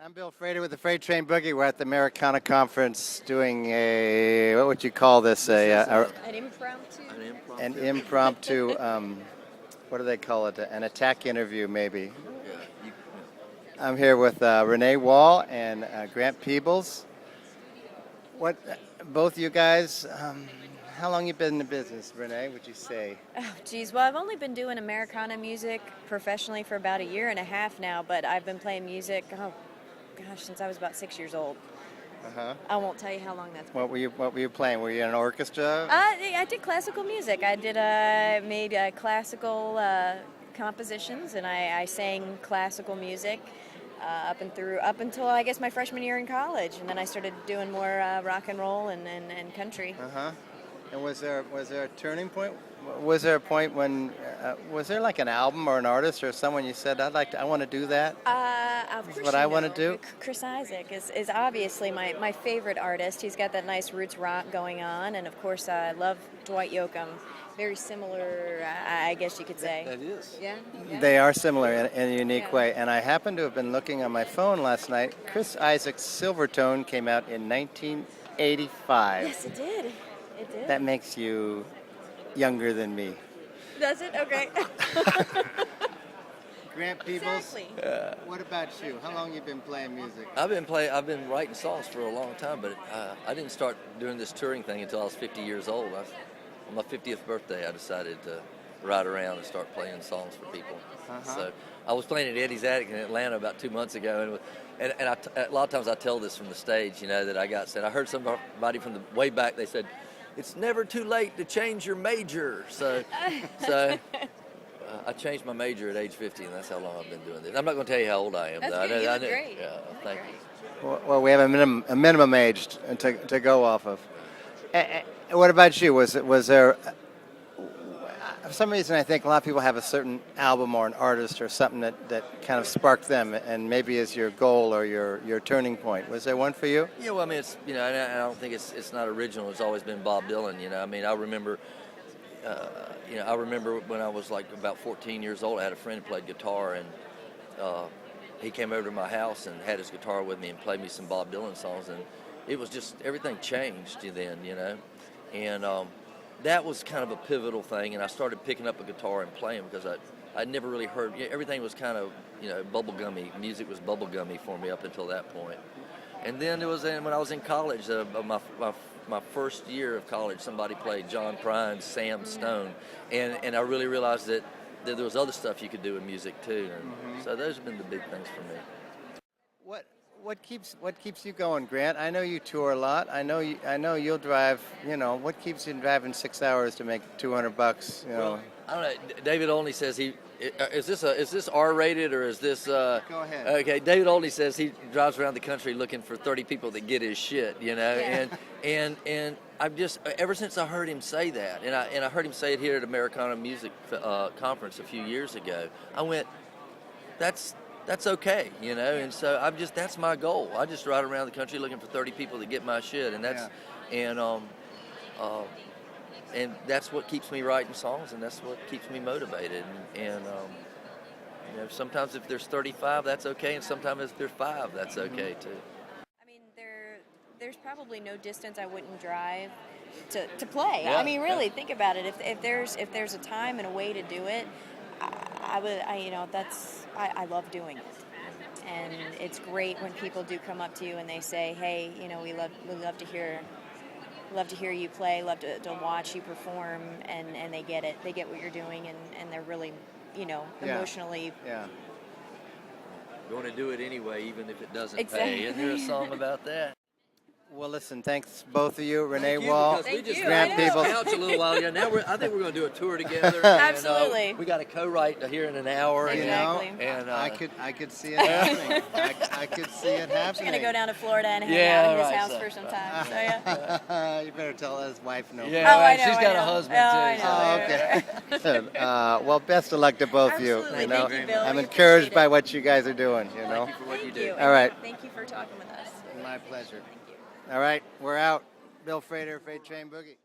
I'm Bill Frater with the Freight Train Boogie. We're at the Americana conference doing a, what would you call this? An impromptu. An impromptu, what do they call it? An attack interview, maybe. I'm here with Renee Wahl and Grant Peeples. Both you guys, how long you been in the business, Renee, would you say? Oh, geez. Well, I've only been doing Americana music professionally for about a year and a half now, but I've been playing music, since I was about 6 years old. Uh-huh. I won't tell you how long that's been. What were you playing? Were you in an orchestra? I did classical music. I made classical compositions, and I sang classical music up until I guess my freshman year in college, and then I started doing more rock and roll and country. Uh-huh. And was there a turning point? Was there a point when was there like an album or an artist or someone you said I want to do that? Of course, what I want to do. Chris Isaak is obviously my favorite artist. He's got that nice roots rock going on, and of course I love Dwight Yoakam. Very similar, I guess you could say. That is. Yeah. They are similar in a unique way. And I happened to have been looking on my phone last night. Chris Isaak's Silvertone came out in 1985. Yes, it did. It did. That makes you younger than me. Does it? Okay. Grant Peeples, Exactly. what about you? How long you been playing music? I've been writing songs for a long time, but I didn't start doing this touring thing until I was 50 years old. On my 50th birthday, I decided to ride around and start playing songs for people. Uh-huh. So I was playing at Eddie's Attic in Atlanta about 2 months ago, and a lot of times I tell this from the stage, that I got said. I heard somebody from the way back. They said, "It's never too late to change your major." So I changed my major at age 50, and that's how long I've been doing this. I'm not going to tell you how old I am. That's though. good. You I look know. great. Yeah, thank you. Well, we have a minimum age to go off of. What about you? Was there? For some reason, I think a lot of people have a certain album or an artist or something that kind of sparked them, and maybe is your goal or your turning point. Was there one for you? Yeah, well, I mean, it's and I don't think it's not original. It's always been Bob Dylan. I mean, I remember. I remember when I was like about 14 years old. I had a friend who played guitar, and he came over to my house and had his guitar with me and played me some Bob Dylan songs, and it was just everything changed then, and that was kind of a pivotal thing. And I started picking up a guitar and playing because I'd never really heard. Everything was kind of bubblegummy. Music was bubblegummy for me up until that point. And then it was when I was in college, my first year of college, somebody played John Prine's Sam Stone, and I really realized that there was other stuff you could do in music too, and so those have been the big things for me. What keeps you going, Grant? I know you tour a lot. I know you'll drive. What keeps you driving 6 hours to make $200? Well, I don't know. David Olney says is this R-rated or is this? Go ahead. Okay, David Olney says he drives around the country looking for 30 people that get his shit, Yeah. and I've just ever since I heard him say that, and I heard him say it here at Americana Music Conference a few years ago, I went, that's okay, and so that's my goal. I just ride around the country looking for 30 people that get my shit, and and that's what keeps me writing songs, and that's what keeps me motivated. And sometimes if there's 35, that's okay, and sometimes if there's 5, that's okay too. I mean, there's probably no distance I wouldn't drive to play. Yeah, I mean, really, think about it. If there's a time and a way to do it, I love doing it. And it's great when people do come up to you and they say, "Hey, we love to hear you play, love to watch you perform," and they get it. They get what you're doing, and they're really, emotionally. Yeah. Going to do it anyway, even if it doesn't Exactly. pay. Isn't there a song about that? Well, listen, thanks both of you, Renee Thank you, Wahl, because we just Grant Peeples. couch a little while ago. Now I think we're going to do a tour together. Absolutely. And, we got a co-write here in an hour. Exactly. And I could see it happening. I could see it happening. I'm gonna go down to Florida and hang Yeah, out at his right, house so- for some time. So yeah. You better tell his wife no. Yeah, Oh, I know, she's got I a know. husband Oh, I too. know. Oh, okay. Well, best of luck to both of you. Absolutely. Thank you, Bill. I'm We encouraged appreciate by it. what you guys are doing. Thank you for what you do. All right. Thank you for talking with us. My pleasure. Thank you. All right, we're out. Bill Frater, Freight Train Boogie.